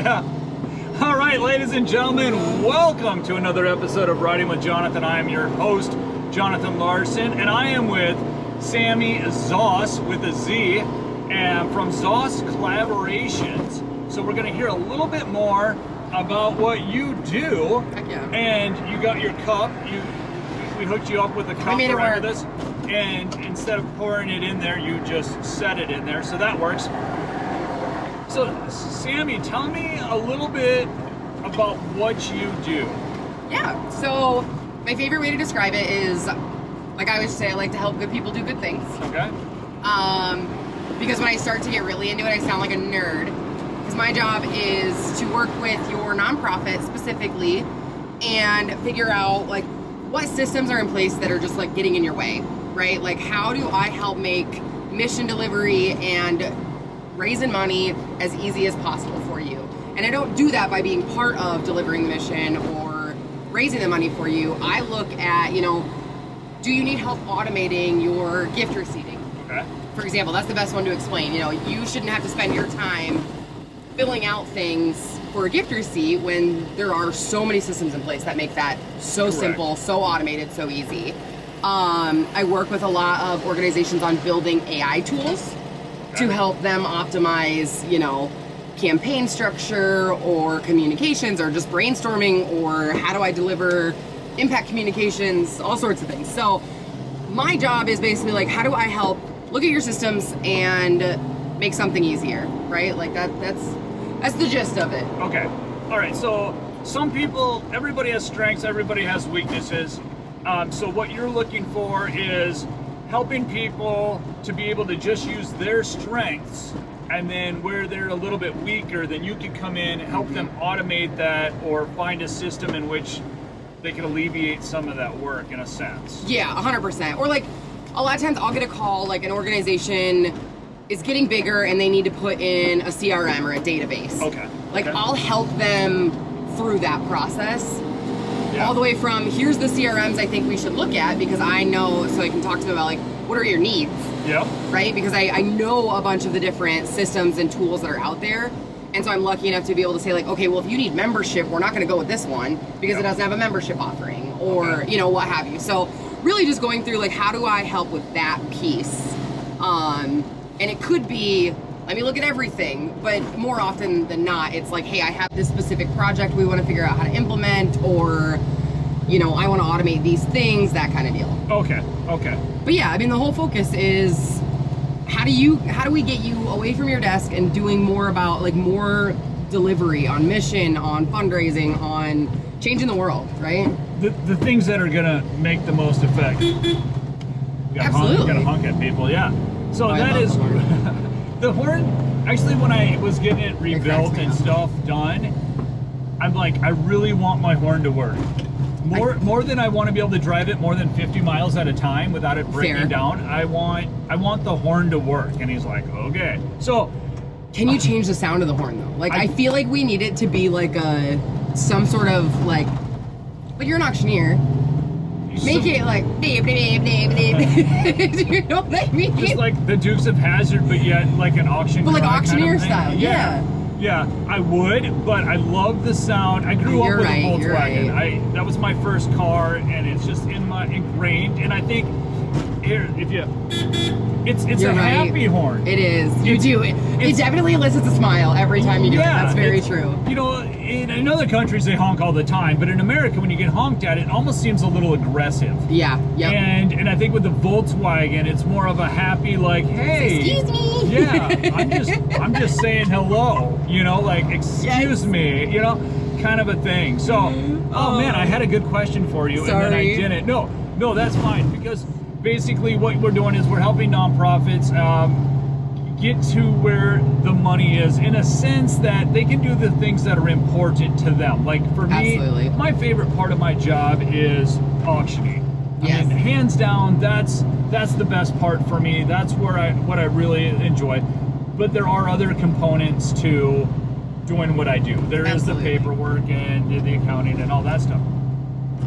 Yeah. All right, ladies and gentlemen, welcome to another episode of Riding with Jonathan. I am your host, Jonathan Larsen, and I am with Sami Zoss with a Z, and from Zoss Collaborations. So we're going to hear a little bit more about what you do. Heck yeah. And you got your cup. We hooked you up with a cup around this, and instead of pouring it in there, you just set it in there. So that works. So, Sami, tell me a little bit about what you do. Yeah, so my favorite way to describe it is, like I always say, I like to help good people do good things. Okay. Because when I start to get really into it, I sound like a nerd. Because my job is to work with your nonprofit specifically and figure out like what systems are in place that are just like getting in your way, right? Like how do I help make mission delivery and raising money as easy as possible for you? And I don't do that by being part of delivering the mission or raising the money for you. I look at, do you need help automating your gift receipting? Okay. For example, that's the best one to explain. You shouldn't have to spend your time filling out things for a gift receipt when there are so many systems in place that make that so Correct. simple, so automated, so easy. I work with a lot of organizations on building AI tools to help them optimize, campaign structure or communications or just brainstorming or how do I deliver impact communications, all sorts of things. So my job is basically like, how do I help look at your systems and make something easier, right? Like that's the gist of it. Okay. All right. So everybody has strengths, everybody has weaknesses. So what you're looking for is helping people to be able to just use their strengths, and then where they're a little bit weaker, then you can come in and help them automate that or find a system in which they can alleviate some of that work in a sense. Yeah, 100%. Or like a lot of times I'll get a call, like an organization is getting bigger and they need to put in a CRM or a database. Okay. Like Okay. I'll help them through that process. Yeah. All the way from, here's the CRMs I think we should look at because I know, so I can talk to them about like, what are your needs? Yep. Right? Because I know a bunch of the different systems and tools that are out there. And so I'm lucky enough to be able to say like, okay, well, if you need membership, we're not going to go with this one because it doesn't have a membership offering or, what have you. So really just going through like, how do I help with that piece? And it could be, let me look at everything, but more often than not, it's like, hey, I have this specific project we want to figure out how to implement, or, I want to automate these things, that kind of deal. Okay. Okay. But yeah, I mean, the whole focus is how do we get you away from your desk and doing more about like more delivery on mission, on fundraising, on changing the world, right? The things that are gonna make the most effect. You gotta Absolutely. Gotta honk at people, yeah. So I that love is the horn. the horn. Actually, when I was getting it rebuilt cracks me and up. stuff done, I'm like, I really want my horn to work. More than I want to be able to drive it more than 50 miles at a time without it breaking Fair. down. I want the horn to work. And he's like, okay. So Can you change the sound of the horn though? Like I feel like we need it to be like some sort of like you're an auctioneer. Make it like beep, beep, beep, beep. You know what I mean? just like the Dukes of Hazzard, but yet like an auction. But like car kind of auctioneer thing. style, yeah. Yeah, I would, but I love the sound. I grew up with a Volkswagen. You're right. That was my first car, and it's just ingrained. And I think it's You're a right. happy horn. It is. You do. It definitely elicits a smile every time you do it. That's very true. In other countries they honk all the time, but in America, when you get honked at, it almost seems a little aggressive. Yeah. Yep. And I think with the Volkswagen, it's more of a happy, like, hey, Excuse me. yeah, I'm just saying hello, like, excuse me, kind of a thing. So, oh man, I had a good question for you, Sorry. and then I didn't. No, that's fine, because basically what we're doing is we're helping nonprofits get to where the money is, in a sense that they can do the things that are important to them. Like for me, Absolutely. my favorite part of my job is auctioning. Yes. I mean, hands down, that's the best part for me. That's what I really enjoy. But there are other components to doing what I do. There is the Absolutely. paperwork and the accounting and all that stuff.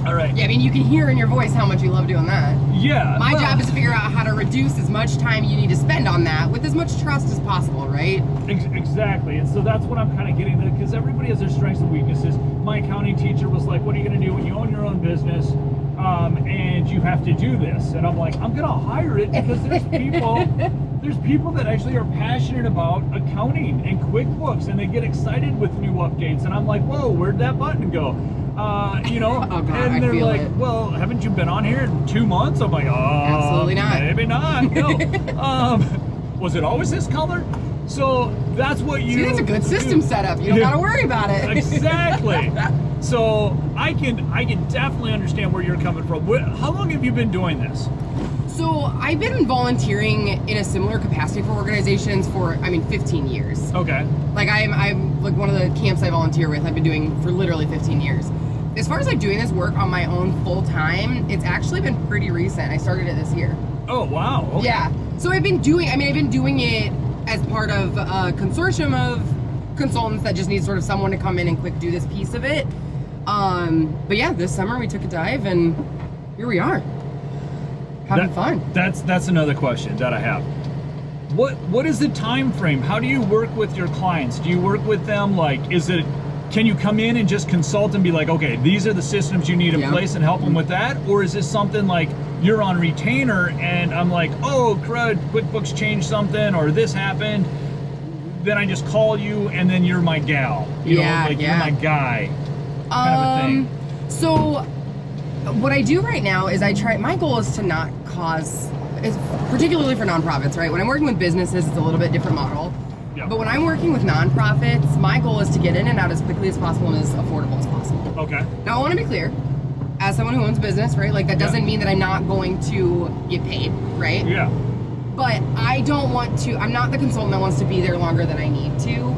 All right. Yeah, I mean, you can hear in your voice how much you love doing that. Yeah. My job is to figure out how to reduce as much time you need to spend on that with as much trust as possible, right? Exactly. And so that's what I'm kind of getting at, because everybody has their strengths and weaknesses. My accounting teacher was like, what are you going to do when you own your own business and you have to do this? And I'm like, I'm going to hire it, because there's people that actually are passionate about accounting and QuickBooks, and they get excited with new updates. And I'm like, whoa, where'd that button go? You know, oh, God, and they're like, it. well, haven't you been on here in 2 months? I'm like, absolutely not. Maybe not. No. Was it always this color? So that's what you. See, that's a good system setup. You don't got to worry about it. Exactly. So I can definitely understand where you're coming from. How long have you been doing this? So I've been volunteering in a similar capacity for organizations for, 15 years. Okay. Like I'm like one of the camps I volunteer with, I've been doing for literally 15 years. As far as like doing this work on my own full time, it's actually been pretty recent. I started it this year. Oh, wow. Okay. Yeah. So I've been doing it as part of a consortium of consultants that just need sort of someone to come in and quick do this piece of it. But yeah, this summer we took a dive and here we are. Having fun. That's another question that I have. What is the time frame? How do you work with your clients? Do you work with them like, can you come in and just consult and be like, okay, these are the systems you need in place and help them with that? Or is this something like you're on retainer and I'm like, oh crud, QuickBooks changed something or this happened, then I just call you and then you're my gal. You're my guy kind of a thing. So what I do right now is my goal is to not cause, particularly for nonprofits, right? When I'm working with businesses, it's a little bit different model. Yep. But when I'm working with nonprofits, my goal is to get in and out as quickly as possible and as affordable as possible. Okay. Now I want to be clear, as someone who owns a business, right? Like that doesn't mean that I'm not going to get paid, right? Yeah. But I'm not the consultant that wants to be there longer than I need to.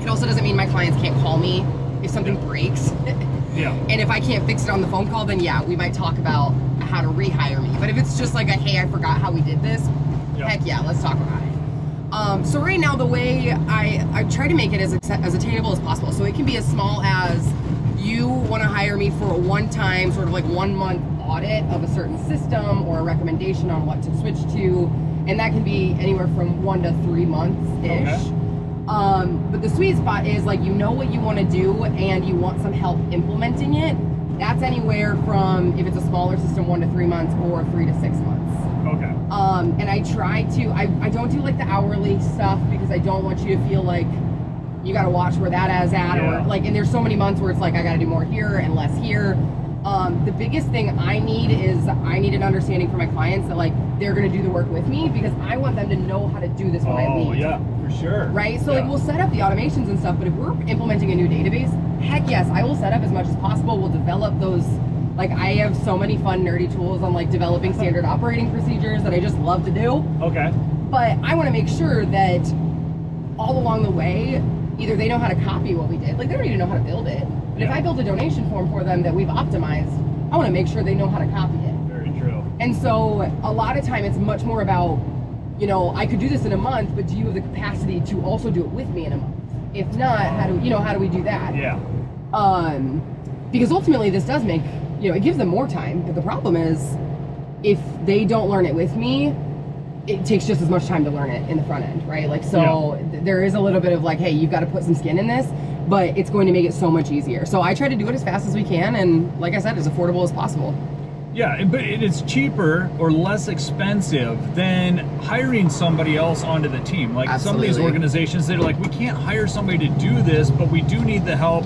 It also doesn't mean my clients can't call me if something breaks. Yeah. And if I can't fix it on the phone call, then we might talk about how to rehire me. But if it's just like hey, I forgot how we did this, heck yeah, let's talk about it. So right now, the way I try to make it as attainable as possible. So it can be as small as you want to hire me for a one-time, sort of like 1 month audit of a certain system or a recommendation on what to switch to. And that can be anywhere from 1 to 3 months-ish. Okay. But the sweet spot is like, you know what you want to do and you want some help implementing it. That's anywhere from, if it's a smaller system, 1 to 3 months or 3 to 6 months. Okay. And I try to, I don't do like the hourly stuff because I don't want you to feel like you got to watch where that is at or like, and there's so many months where it's like, I got to do more here and less here. The biggest thing I need an understanding from my clients that like they're going to do the work with me because I want them to know how to do this when I leave. Oh yeah, for sure. Right? So like we'll set up the automations and stuff, but if we're implementing a new database, heck yes, I will set up as much as possible. We'll develop those. Like I have so many fun nerdy tools on like developing standard operating procedures that I just love to do. Okay. But I want to make sure that all along the way, either they know how to copy what we did, like they don't even know how to build it. But if I build a donation form for them that we've optimized, I want to make sure they know how to copy it. Very true. And so a lot of time it's much more about, I could do this in a month, but do you have the capacity to also do it with me in a month? If not, how do we do that? Yeah. Because ultimately this does make, it gives them more time. But the problem is if they don't learn it with me, it takes just as much time to learn it in the front end, right? Like, so there is a little bit of like, hey, you've got to put some skin in this, but it's going to make it so much easier. So I try to do it as fast as we can. And like I said, as affordable as possible. Yeah, but it's cheaper or less expensive than hiring somebody else onto the team. Like some of these organizations, they're like, we can't hire somebody to do this, but we do need the help.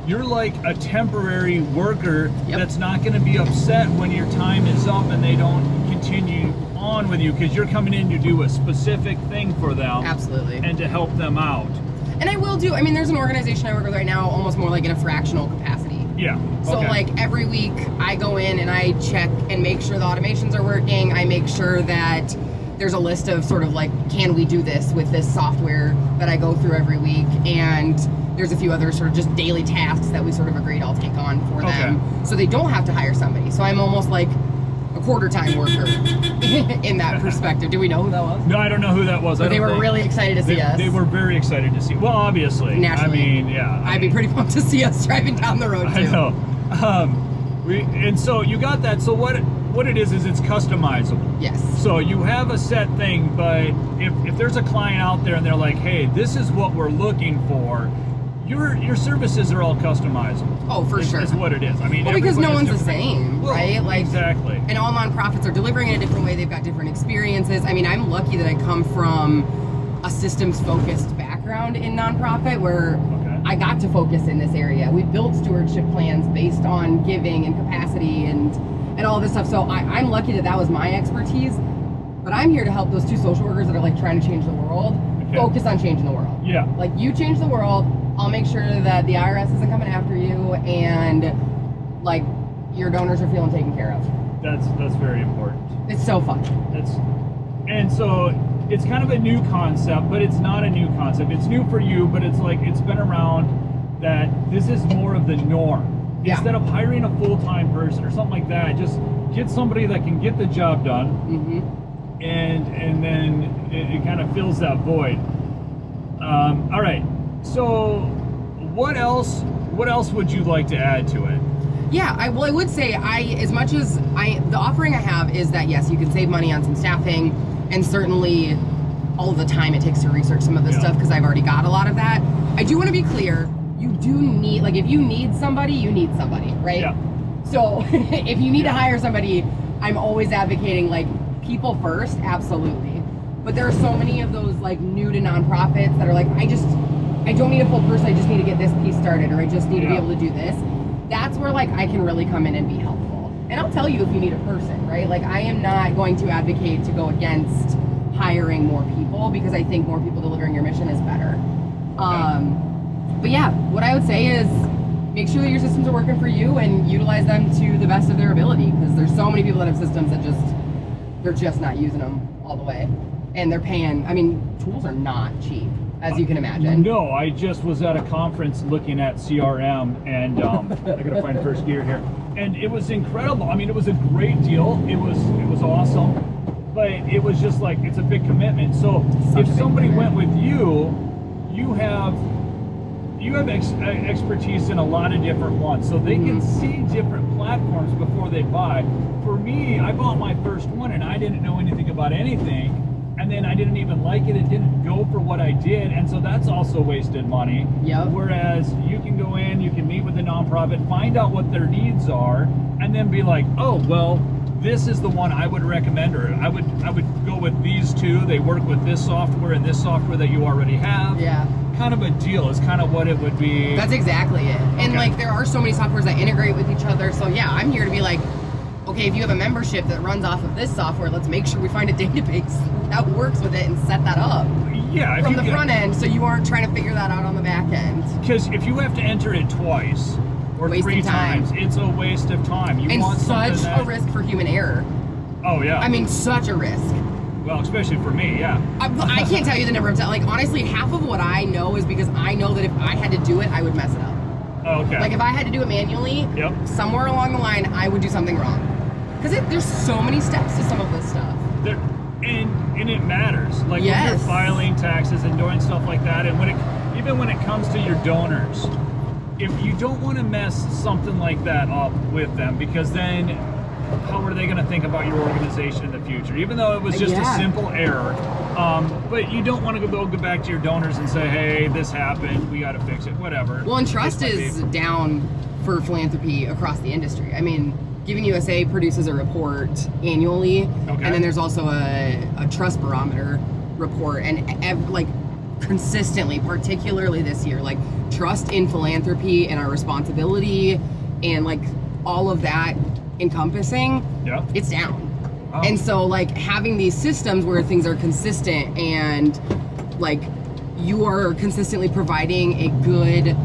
You're like a temporary worker that's not going to be upset when your time is up and they don't continue on with you because you're coming in to do a specific thing for them. Absolutely. And to help them out. And I will do, there's an organization I work with right now almost more like in a fractional capacity. Yeah. So like every week I go in and I check and make sure the automations are working. I make sure that there's a list of sort of like, can we do this with this software that I go through every week? And there's a few other sort of just daily tasks that we sort of agreed I'll take on for them. So they don't have to hire somebody. So I'm almost like a quarter-time worker in that perspective. Do we know who that was? No, I don't know who that was. But they were really excited to see us. They were very excited to see. Well, obviously. Naturally. I'd be pretty pumped to see us driving down the road too. I know. And so you got that. So what it is it's customizable. Yes. So you have a set thing, but if there's a client out there and they're like, hey, this is what we're looking for, your services are all customizable. Oh, for sure. Is what it is. I mean, well, because no one's the same, right? Like, exactly. And all nonprofits are delivering in a different way. They've got different experiences. I mean, I'm lucky that I come from a systems-focused background in nonprofit where I got to focus in this area. We built stewardship plans based on giving and capacity and all this stuff. So I'm lucky that was my expertise. But I'm here to help those two social workers that are like trying to change the world focus on changing the world. Yeah. Like, you change the world, I'll make sure that the IRS isn't coming after you and like your donors are feeling taken care of. That's very important. It's so fun. And so it's kind of a new concept, but it's not a new concept. It's new for you, but it's like it's been around that this is more of the norm. Yeah. Instead of hiring a full-time person or something like that, just get somebody that can get the job done. Mm-hmm. And then it kind of fills that void. All right. So what else would you like to add to it? Yeah, I would say as much as the offering I have is that yes, you can save money on some staffing and certainly all of the time it takes to research some of this stuff because I've already got a lot of that. I do want to be clear, you do need, like, if you need somebody, you need somebody, right? Yeah. So if you need to hire somebody, I'm always advocating like people first, absolutely. But there are so many of those like new to nonprofits that are like, I don't need a full person, I just need to get this piece started, or I just need to be able to do this. That's where like I can really come in and be helpful. And I'll tell you if you need a person, right? Like, I am not going to advocate to go against hiring more people because I think more people delivering your mission is better. But yeah, what I would say is make sure that your systems are working for you and utilize them to the best of their ability, because there's so many people that have systems that they're just not using them all the way. And they're paying, I mean, tools are not cheap, as you can imagine. No, I just was at a conference looking at CRM, and I gotta find first gear here, and it was incredible. I mean, it was a great deal. It was awesome, but it was just like, it's a big commitment. So if somebody went with you, you have expertise in a lot of different ones, so they can see different platforms before they buy. For me, I bought my first one and I didn't know anything about anything. And then I didn't even like it. It didn't go for what I did. And so that's also wasted money. Yep. Whereas you can go in, you can meet with a nonprofit, find out what their needs are, and then be like, oh, well, this is the one I would recommend, or I would go with these two. They work with this software and this software that you already have. Yeah. Kind of a deal is kind of what it would be. That's exactly it. And like, there are so many softwares that integrate with each other. So yeah, I'm here to be like, okay, if you have a membership that runs off of this software, let's make sure we find a database that works with it and set that up. Yeah, from the front end, so you aren't trying to figure that out on the back end. Because if you have to enter it twice or Wasting 3 times, it's a waste of time. You and want such something that, a risk for human error. Oh yeah. I mean, such a risk. Well, especially for me, yeah. I can't tell you the number of times. Like, honestly, half of what I know is because I know that if I had to do it, I would mess it up. Oh, okay. Like, if I had to do it manually, somewhere along the line, I would do something wrong. Because there's so many steps to some of this stuff. And it matters. Like, when you're filing taxes and doing stuff like that, and even when it comes to your donors, if you don't want to mess something like that up with them, because then how are they going to think about your organization in the future? Even though it was just a simple error, but you don't want to go back to your donors and say, hey, this happened, we got to fix it, whatever. Well, and trust is down for philanthropy across the industry. I mean, Giving USA produces a report annually, and then there's also a trust barometer report, and like consistently, particularly this year, like trust in philanthropy and our responsibility and like all of that encompassing, it's down. Wow. And so like having these systems where things are consistent and like you are consistently providing a good,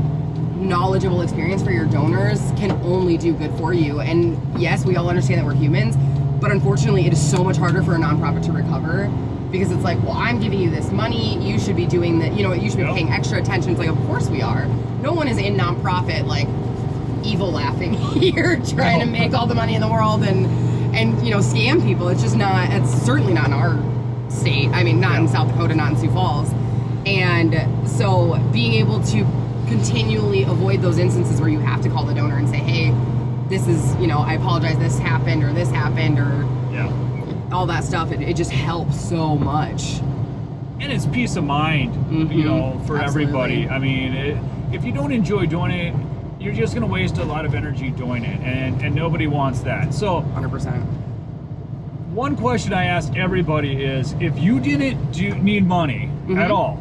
knowledgeable experience for your donors can only do good for you. And yes, we all understand that we're humans, but unfortunately it is so much harder for a nonprofit to recover, because it's like, well, I'm giving you this money, you should be doing that, you know, you should be paying extra attention. It's like, of course we are. No one is in nonprofit like evil laughing here trying to make all the money in the world and you know, scam people. It's just not, it's certainly not in our state. I mean, not in South Dakota, not in Sioux Falls. And so being able to continually avoid those instances where you have to call the donor and say, hey, this is, you know, I apologize, this happened, or Yeah. all that stuff. It just helps so much. And it's peace of mind, you know, for everybody. I mean, if you don't enjoy doing it, you're just going to waste a lot of energy doing it, and nobody wants that. So 100%. one question I ask everybody is, if you didn't need money at all,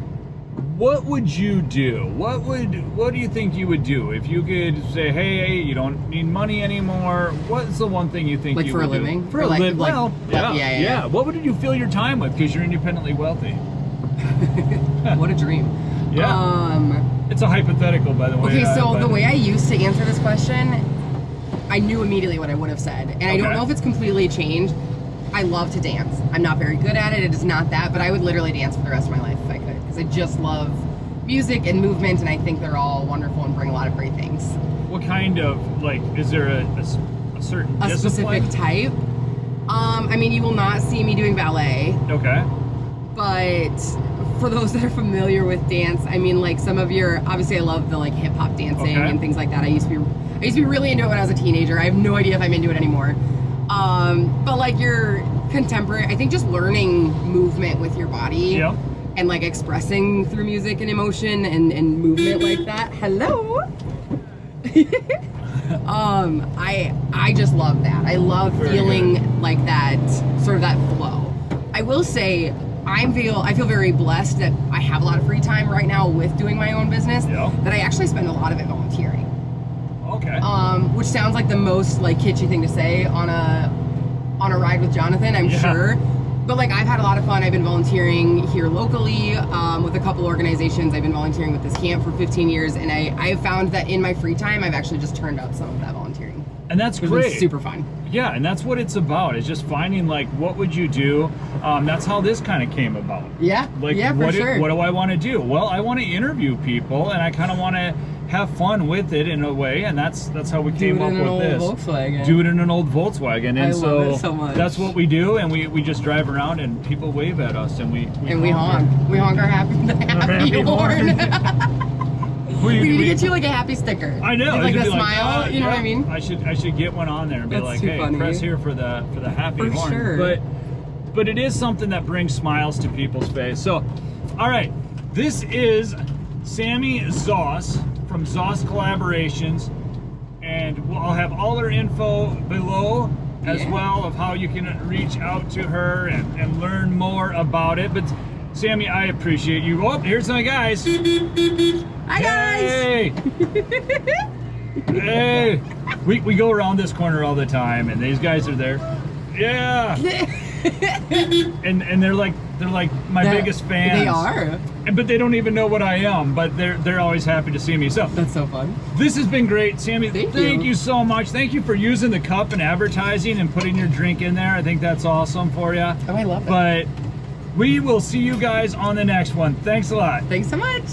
what would you do? What do you think you would do if you could say, hey, you don't need money anymore? What's the one thing you think Like you for would a living? do? For a living? Well, yeah. What would you fill your time with? Because you're independently wealthy. What a dream. Yeah. It's a hypothetical, by the way. Okay, so the way I used to answer this question, I knew immediately what I would have said. And I don't know if it's completely changed. I love to dance. I'm not very good at it. It is not that, but I would literally dance for the rest of my life if I could. Because I just love music and movement, and I think they're all wonderful and bring a lot of great things. What kind of, like, is there a certain A discipline? specific type? I mean, you will not see me doing ballet. Okay. But for those that are familiar with dance, I mean, like some of your, obviously I love the like hip hop dancing and things like that. I used to be really into it when I was a teenager. I have no idea if I'm into it anymore. But like your contemporary, I think just learning movement with your body and like expressing through music and emotion and movement like that. Hello. I just love that. I love feeling like that, sort of that flow. I will say, I feel very blessed that I have a lot of free time right now with doing my own business. That I actually spend a lot of it volunteering. Okay. Which sounds like the most like kitschy thing to say on a ride with Jonathan, I'm sure. But like I've had a lot of fun. I've been volunteering here locally with a couple organizations. I've been volunteering with this camp for 15 years, and I have found that in my free time, I've actually just turned out some of that volunteering. And that's great. It's super fun. Yeah, and that's what it's about. It's just finding like, what would you do? That's how this kind of came about. Yeah. Like, for sure. What do I want to do? Well, I want to interview people, and I kind of want to have fun with it in a way, and that's how we came up with this. Do it in an old Volkswagen. And I love it so much. That's what we do, and we just drive around and people wave at us, and we honk. We honk our happy horn. We need to get you like a happy sticker. I know. Like a smile, you know what I mean? I should get one on there and be like, hey, funny. press here for the happy horn. Sure. But it is something that brings smiles to people's face. So, all right, this is Sami Zoss from Zoss Collaborations, and I'll have all her info below as well of how you can reach out to her and learn more about it. But Sami, I appreciate you. Oh, here's some guys. Hi guys. Hey. Hey. We go around this corner all the time, and these guys are there. Yeah. and they're like my biggest fans. They are. But they don't even know what I am, but they're always happy to see me. So that's so fun. This has been great, Sami. Thank you so much. Thank you for using the cup and advertising and putting your drink in there. I think that's awesome for you. Oh, I love it. But we will see you guys on the next one. Thanks a lot. Thanks so much.